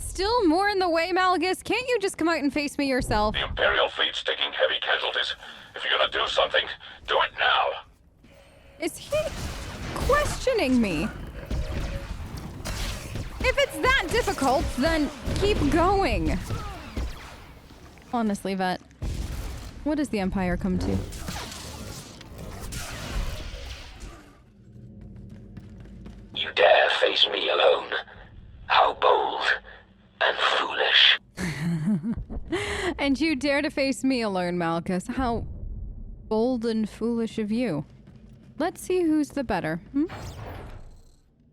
still more in the way, Malgus? Can't you just come out and face me yourself? The Imperial fleet's taking heavy casualties. If you're gonna do something, do it now! Is he questioning me? If it's that difficult, then keep going. Honestly, Vet, what does the Empire come to? You dare face me alone? How bold and foolish. And you dare to face me alone, Malgus. How bold and foolish of you. Let's see who's the better,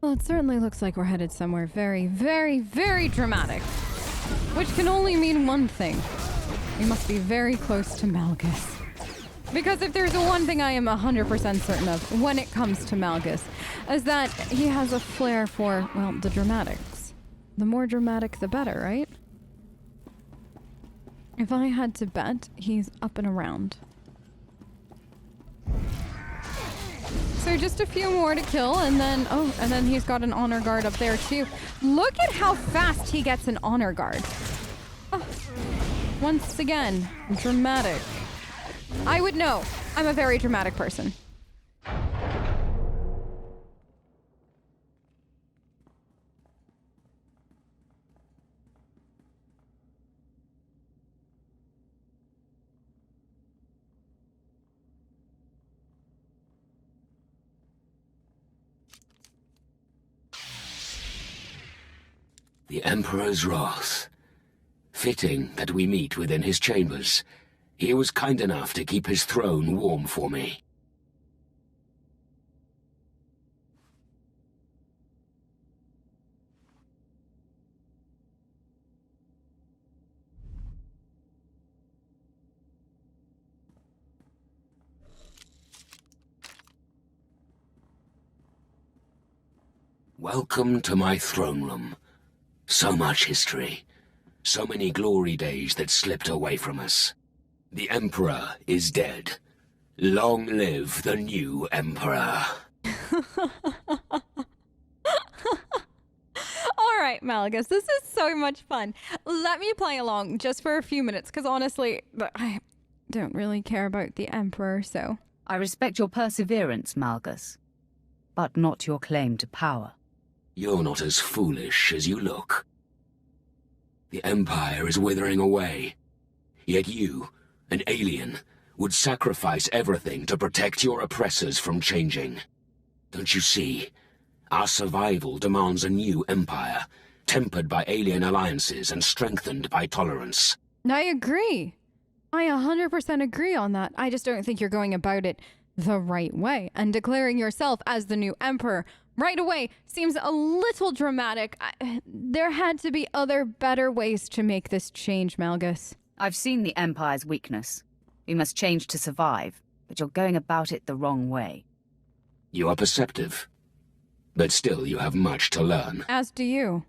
Well, it certainly looks like we're headed somewhere very, very, very dramatic. Which can only mean one thing. We must be very close to Malgus. Because if there's one thing I am 100% certain of when it comes to Malgus, is that he has a flair for, well, the dramatics. The more dramatic, the better, right? If I had to bet, he's up and around. So just a few more to kill, and then, oh, and then he's got an honor guard up there too. Look at how fast he gets an honor guard. Oh, once again, dramatic. I would know. I'm a very dramatic person. The Emperor's wrath. Fitting that we meet within his chambers. He was kind enough to keep his throne warm for me. Welcome to my throne room. So much history. So many glory days that slipped away from us. The Emperor is dead. Long live the new Emperor. Alright, Malgus, this is so much fun. Let me play along just for a few minutes, because honestly, I don't really care about the Emperor, so... I respect your perseverance, Malgus, but not your claim to power. You're not as foolish as you look. The Empire is withering away. Yet you, an alien, would sacrifice everything to protect your oppressors from changing. Don't you see? Our survival demands a new empire, tempered by alien alliances and strengthened by tolerance. I agree. I 100% agree on that. I just don't think you're going about it the right way. And declaring yourself as the new emperor right away seems a little dramatic. There had to be other, better ways to make this change, Malgus. I've seen the Empire's weakness. We must change to survive, but you're going about it the wrong way. You are perceptive, but still you have much to learn. As do you.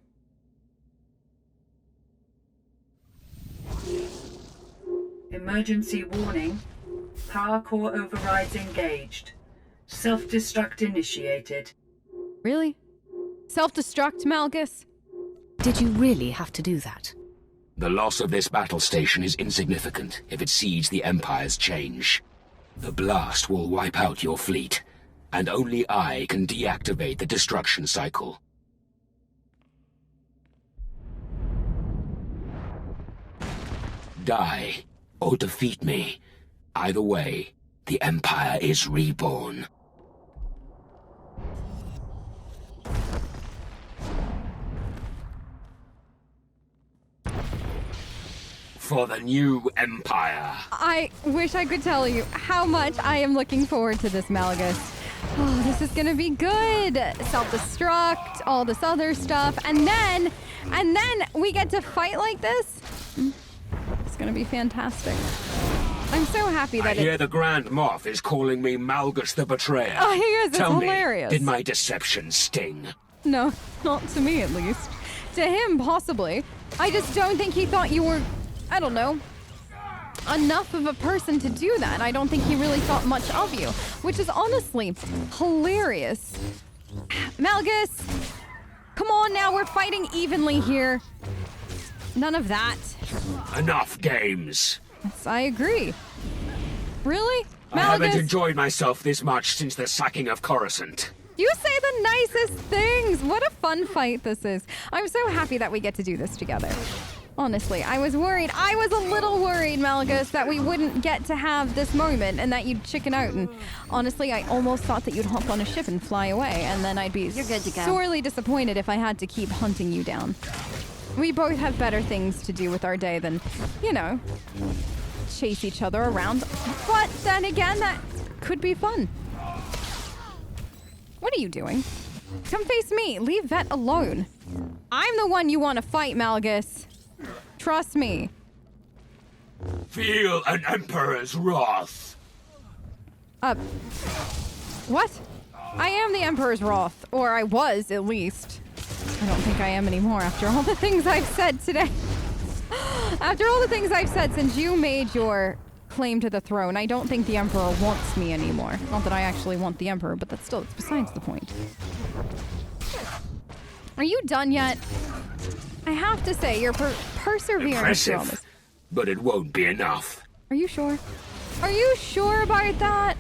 Emergency warning. Power core overrides engaged. Self-destruct initiated. Really? Self-destruct, Malgus? Did you really have to do that? The loss of this battle station is insignificant if it sees the Empire's change. The blast will wipe out your fleet, and only I can deactivate the destruction cycle. Die, or defeat me. Either way, the Empire is reborn. For the new Empire. I wish I could tell you how much I am looking forward to this, Malgus. Oh, this is gonna be good. Self-destruct, all this other stuff, and then we get to fight like this. It's gonna be fantastic. I'm so happy that I hear the Grand Moff is calling me Malgus the Betrayer. Oh, he is. It's Tell hilarious. me, did my deception sting? No, not to me at least. To him, possibly. I just don't think he thought you were, I don't know, enough of a person to do that. I don't think he really thought much of you, which is honestly hilarious. Malgus, Come on now, we're fighting evenly here. None of that. Enough games. Yes, I agree. Really? I haven't Malgus, enjoyed myself this much since the sacking of Coruscant. you say the nicest things. What a fun fight this is. I'm so happy that we get to do this together. Honestly, I was worried. I was a little worried, Malgus, that we wouldn't get to have this moment and that you'd chicken out. And honestly, I almost thought that you'd hop on a ship and fly away, and then I'd be sorely disappointed if I had to keep hunting you down. We both have better things to do with our day than, you know, chase each other around. But then again, that could be fun. What are you doing? Come face me. Leave Vet alone. I'm the one you want to fight, Malgus. Trust me. Feel an Emperor's wrath. What? I am the Emperor's Wrath. Or I was, at least. I don't think I am anymore after all the things I've said today. After all the things I've said since you made your claim to the throne, I don't think the Emperor wants me anymore. Not that I actually want the Emperor, but that's besides the point. Are you done yet? I have to say, your perseverance through all this. Impressive, but it won't be enough. Are you sure? Are you sure about that?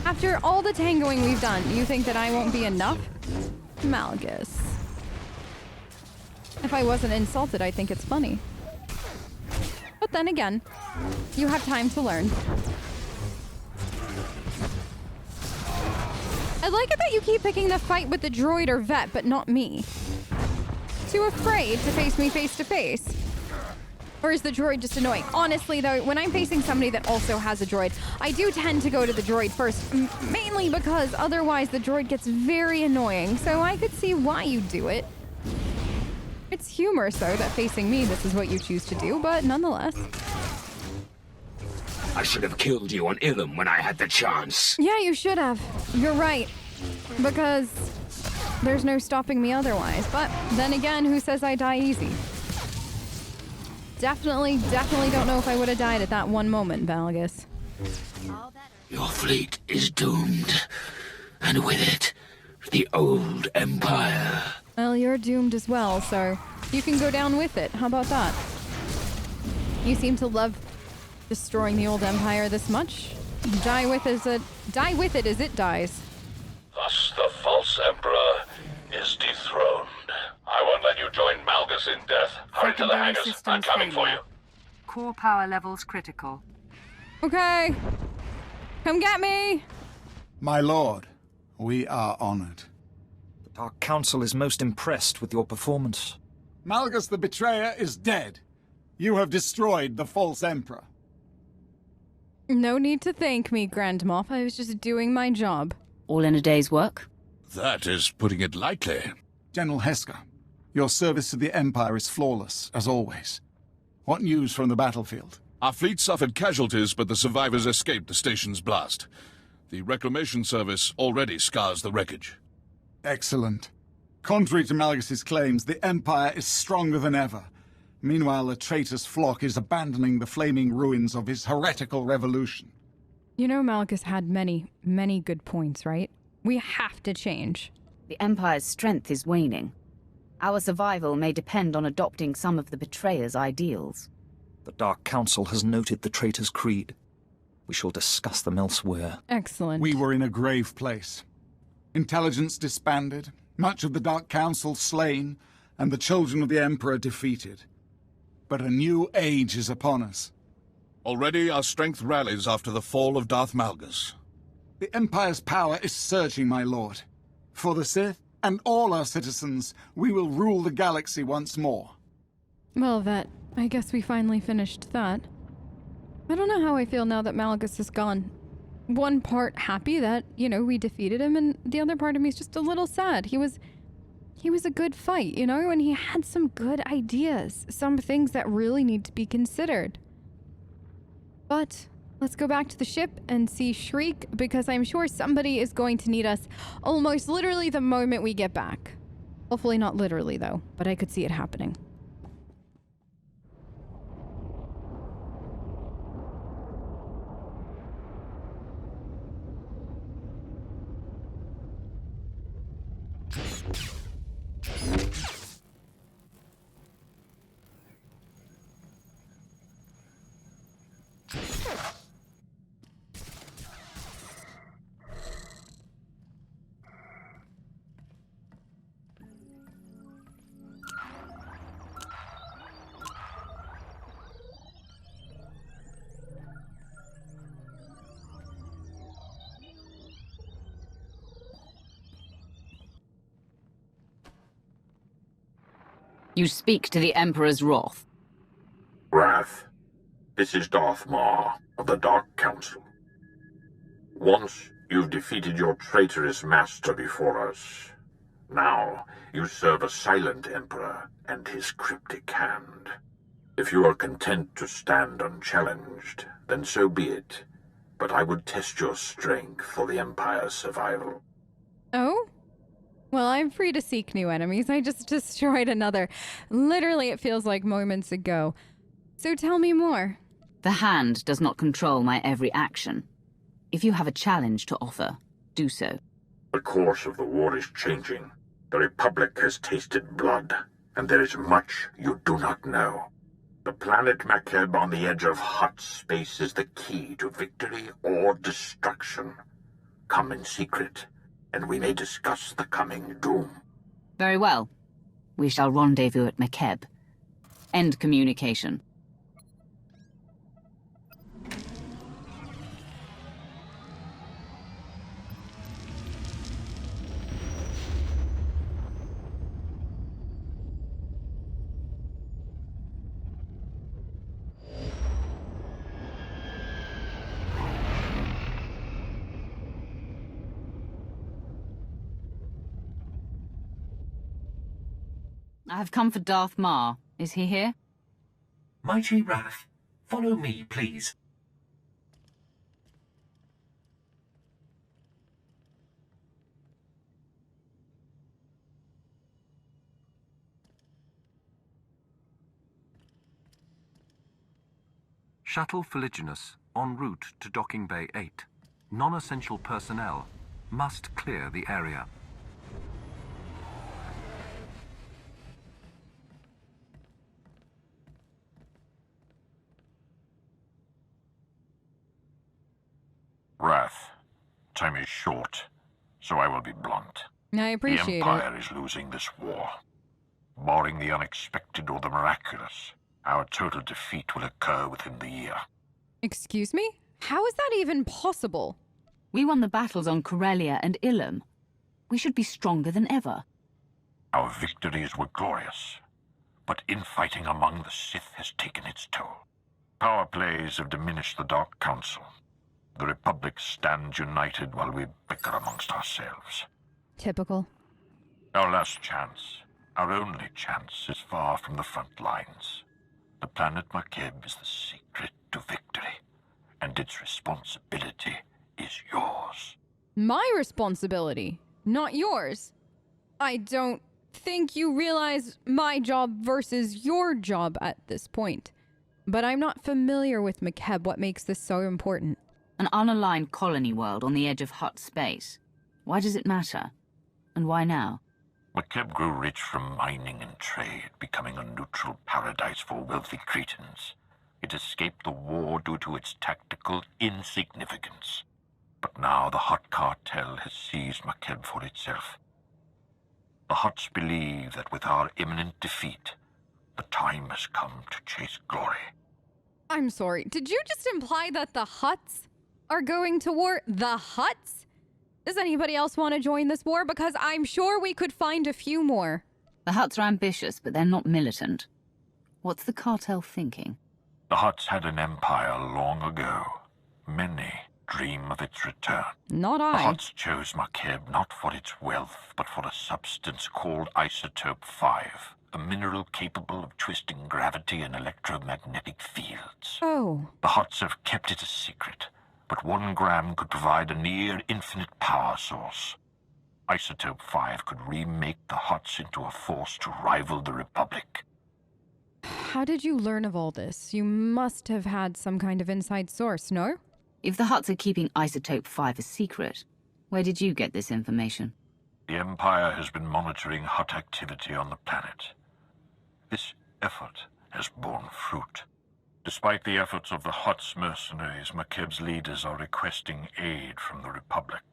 After all the tangoing we've done, you think that I won't be enough? Malgus. If I wasn't insulted, I think it's funny. But then again, you have time to learn. I like it that you keep picking the fight with the droid or vet, but not me. Too afraid to face me face to face? Or is the droid just annoying? Honestly, though, when I'm facing somebody that also has a droid, I do tend to go to the droid first, mainly because otherwise the droid gets very annoying, so I could see why you do it. It's humorous, though, that facing me, this is what you choose to do, but nonetheless. I should have killed you on Ilum when I had the chance. Yeah, you should have. You're right. Because there's no stopping me otherwise. But then again, who says I die easy? Definitely don't know if I would have died at that one moment, Malgus. Your fleet is doomed. And with it, the old Empire. Well, you're doomed as well, so you can go down with it. How about that? You seem to love destroying the old Empire this much. Die with it as it dies. Thus the false Emperor is dethroned. I won't let you join Malgus in death. Hurry to the Secondary hangars. I'm systems coming for you. failure. Core power levels critical. Okay. Come get me. My lord, we are honored. The Dark Council is most impressed with your performance. Malgus the Betrayer is dead. You have destroyed the false emperor. No need to thank me, Grand Moff. I was just doing my job. All in a day's work? That is putting it lightly. General Hesker, your service to the Empire is flawless, as always. What news from the battlefield? Our fleet suffered casualties, but the survivors escaped the station's blast. The Reclamation Service already scars the wreckage. Excellent. Contrary to Malgus's claims, the Empire is stronger than ever. Meanwhile, the traitor's flock is abandoning the flaming ruins of his heretical revolution. You know, Malgus had many, many good points, right? We have to change. The Empire's strength is waning. Our survival may depend on adopting some of the Betrayer's ideals. The Dark Council has noted the traitor's creed. We shall discuss them elsewhere. Excellent. We were in a grave place. Intelligence disbanded, much of the Dark Council slain, and the children of the Emperor defeated. But a new age is upon us. Already our strength rallies after the fall of Darth Malgus. The Empire's power is surging, my lord. For the Sith and all our citizens, we will rule the galaxy once more. Well, I guess we finally finished that. I don't know how I feel now that Malgus is gone. One part happy that, we defeated him, and the other part of me is just a little sad. He was a good fight, and he had some good ideas. Some things that really need to be considered. But let's go back to the ship and see Shriek, because I'm sure somebody is going to need us almost literally the moment we get back. Hopefully not literally, though, but I could see it happening. You speak to the Emperor's wrath. Wrath, this is Darth Marr of the Dark Council. Once you've defeated your traitorous master before us. Now you serve a silent Emperor and his cryptic hand. If you are content to stand unchallenged, then so be it. But I would test your strength for the Empire's survival. Oh? Well, I'm free to seek new enemies. I just destroyed another. Literally, it feels like moments ago. So tell me more. The Hand does not control my every action. If you have a challenge to offer, do so. The course of the war is changing. The Republic has tasted blood, and there is much you do not know. The planet Makeb on the edge of hot space is the key to victory or destruction. Come in secret, and we may discuss the coming doom. Very well. We shall rendezvous at Makeb. End communication. I have come for Darth Marr. Is he here? Mighty Wrath, follow me, please. Shuttle Fuliginous, en route to Docking Bay 8. Non-essential personnel must clear the area. Wrath, time is short, so I will be blunt. I appreciate The Empire is losing this war. Barring the unexpected or the miraculous, our total defeat will occur within the year. Excuse me? How is that even possible? We won the battles on Corellia and Ilum. We should be stronger than ever. Our victories were glorious, but infighting among the Sith has taken its toll. Power plays have diminished the Dark Council. The Republic stands united while we bicker amongst ourselves. Typical. Our last chance, our only chance, is far from the front lines. The planet Makeb is the secret to victory, and its responsibility is yours. My responsibility, not yours. I don't think you realize my job versus your job at this point. But I'm not familiar with Makeb. What makes this so important? An unaligned colony world on the edge of hot space. Why does it matter? And why now? Makeb grew rich from mining and trade, becoming a neutral paradise for wealthy Cretans. It escaped the war due to its tactical insignificance. But now the Hutt cartel has seized Makeb for itself. The Hutts believe that with our imminent defeat, the time has come to chase glory. I'm sorry, did you just imply that the Hutts are going to war? The Hutts? Does anybody else want to join this war? Because I'm sure we could find a few more. The Hutts are ambitious, but they're not militant. What's the cartel thinking? The Hutts had an empire long ago. Many dream of its return. Not The I. Hutts chose Makeb not for its wealth, but for a substance called Isotope 5, a mineral capable of twisting gravity and electromagnetic fields. Oh. The Hutts have kept it a secret, but 1 gram could provide a near-infinite power source. Isotope 5 could remake the Hutts into a force to rival the Republic. How did you learn of all this? You must have had some kind of inside source, no? If the Hutts are keeping Isotope 5 a secret, where did you get this information? The Empire has been monitoring Hutt activity on the planet. This effort has borne fruit. Despite the efforts of the Hutt's mercenaries, Makeb's leaders are requesting aid from the Republic,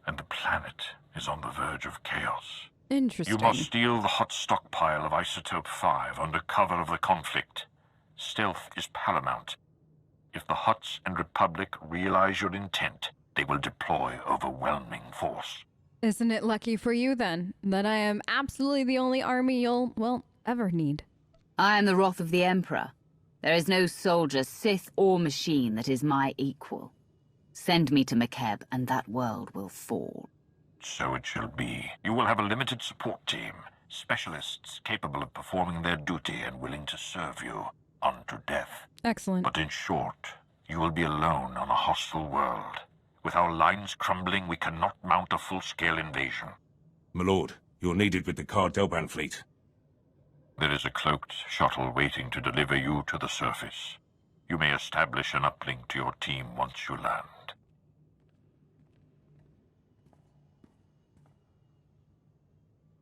and the planet is on the verge of chaos. Interesting. You must steal the Hutt stockpile of Isotope 5 under cover of the conflict. Stealth is paramount. If the Hutts and Republic realize your intent, they will deploy overwhelming force. Isn't it lucky for you, then, that I am absolutely the only army you'll, well, ever need. I am the wrath of the Emperor. There is no soldier, Sith or machine that is my equal. Send me to Makeb, and that world will fall. So it shall be. You will have a limited support team. Specialists capable of performing their duty and willing to serve you unto death. Excellent. But in short, you will be alone on a hostile world. With our lines crumbling, we cannot mount a full-scale invasion. My lord, you're needed with the Kar-Delban fleet. There is a cloaked shuttle waiting to deliver you to the surface. You may establish an uplink to your team once you land.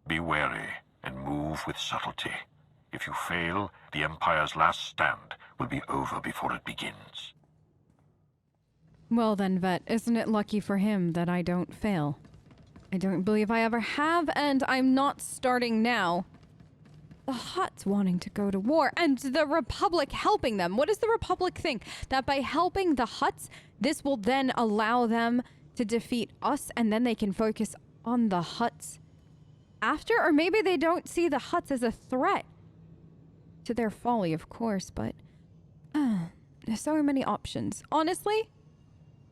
Be wary and move with subtlety. If you fail, the Empire's last stand will be over before it begins. Well then, Vet, isn't it lucky for him that I don't fail? I don't believe I ever have, and I'm not starting now. The Hutts wanting to go to war, and the Republic helping them. What does the Republic think? That by helping the Hutts, this will then allow them to defeat us, and then they can focus on the Hutts after? Or maybe they don't see the Hutts as a threat. To their folly, of course, but... there's so many options. Honestly,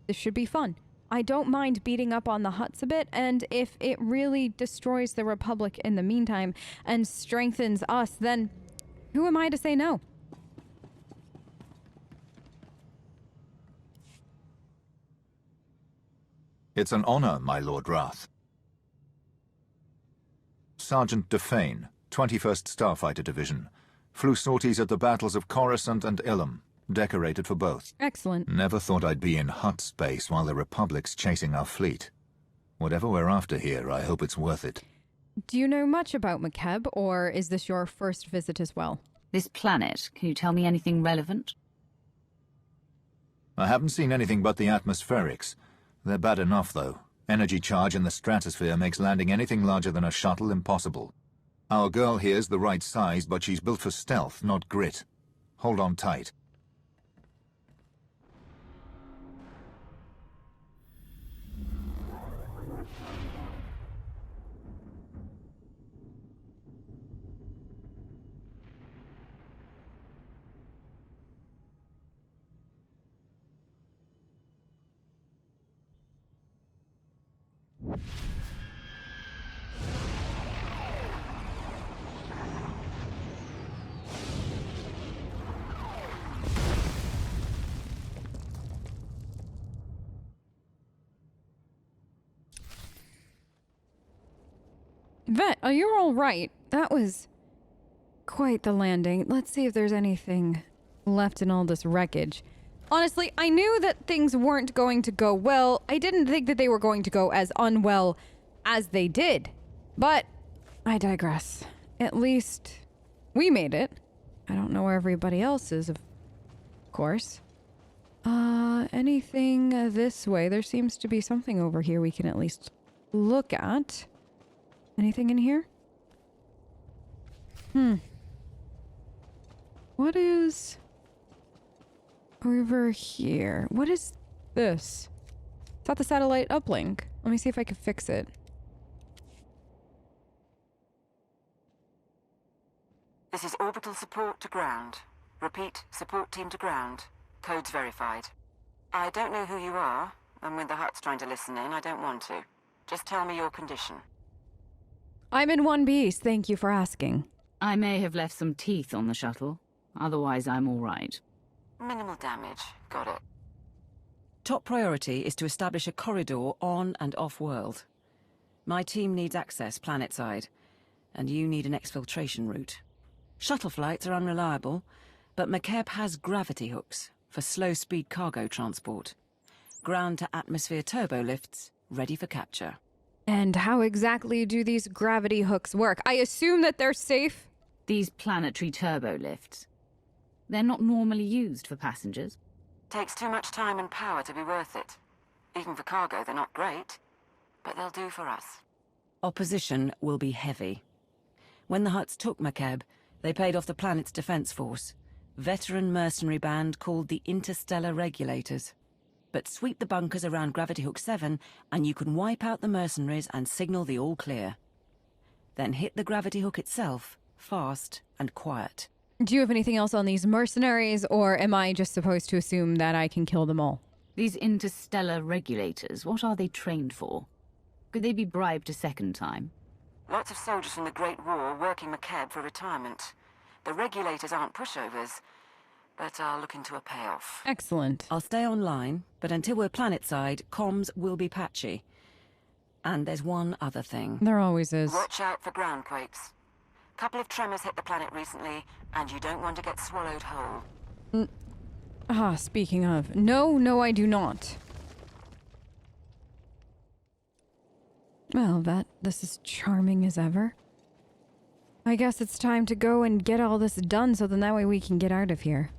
this should be fun. I don't mind beating up on the Hutts a bit, and if it really destroys the Republic in the meantime and strengthens us, then who am I to say no? It's an honor, my Lord Wrath. Sergeant Defane, 21st Starfighter Division. Flew sorties at the battles of Coruscant and Ilum. Decorated for both. Excellent. Never thought I'd be in Hutt space while the Republic's chasing our fleet. Whatever we're after here, I hope it's worth it. Do you know much about Makeb, or is this your first visit as well? This planet, can you tell me anything relevant? I haven't seen anything but the atmospherics. They're bad enough, though. Energy charge in the stratosphere makes landing anything larger than a shuttle impossible. Our girl here's the right size, but she's built for stealth, not grit. Hold on tight. Vet, oh, you're all right. That was quite the landing. Let's see if there's anything left in all this wreckage. Honestly, I knew that things weren't going to go well. I didn't think that they were going to go as unwell as they did. But I digress. At least we made it. I don't know where everybody else is, of course. Anything this way? There seems to be something over here we can at least look at. Anything in here? What is over here? What is this? Is that the satellite uplink? Let me see if I can fix it. This is orbital support to ground. Repeat, support team to ground. Codes verified. I don't know who you are, and when the Hutt's trying to listen in, I don't want to. Just tell me your condition. I'm in one piece, thank you for asking. I may have left some teeth on the shuttle. Otherwise, I'm all right. Minimal damage. Got it. Top priority is to establish a corridor on and off-world. My team needs access planet-side, and you need an exfiltration route. Shuttle flights are unreliable, but Makeb has gravity hooks for slow-speed cargo transport. Ground-to-atmosphere turbo lifts ready for capture. And how exactly do these gravity hooks work? I assume that they're safe? These planetary turbo lifts. They're not normally used for passengers. Takes too much time and power to be worth it. Even for cargo, they're not great. But they'll do for us. Opposition will be heavy. When the Hutts took Makeb, they paid off the planet's defense force. Veteran mercenary band called the Interstellar Regulators. But sweep the bunkers around Gravity Hook 7 and you can wipe out the mercenaries and signal the all clear. Then hit the Gravity Hook itself fast, and quiet. Do you have anything else on these mercenaries, or am I just supposed to assume that I can kill them all? These interstellar regulators, what are they trained for? Could they be bribed a second time? Lots of soldiers from the Great War working McKeb for retirement. The regulators aren't pushovers, but are looking to a payoff. Excellent. I'll stay online, but until we're planetside, comms will be patchy. And there's one other thing. There always is. Watch out for ground quakes. Couple of tremors hit the planet recently, and you don't want to get swallowed whole. Speaking of. No, I do not. Well, this is charming as ever. I guess it's time to go and get all this done so then that way we can get out of here.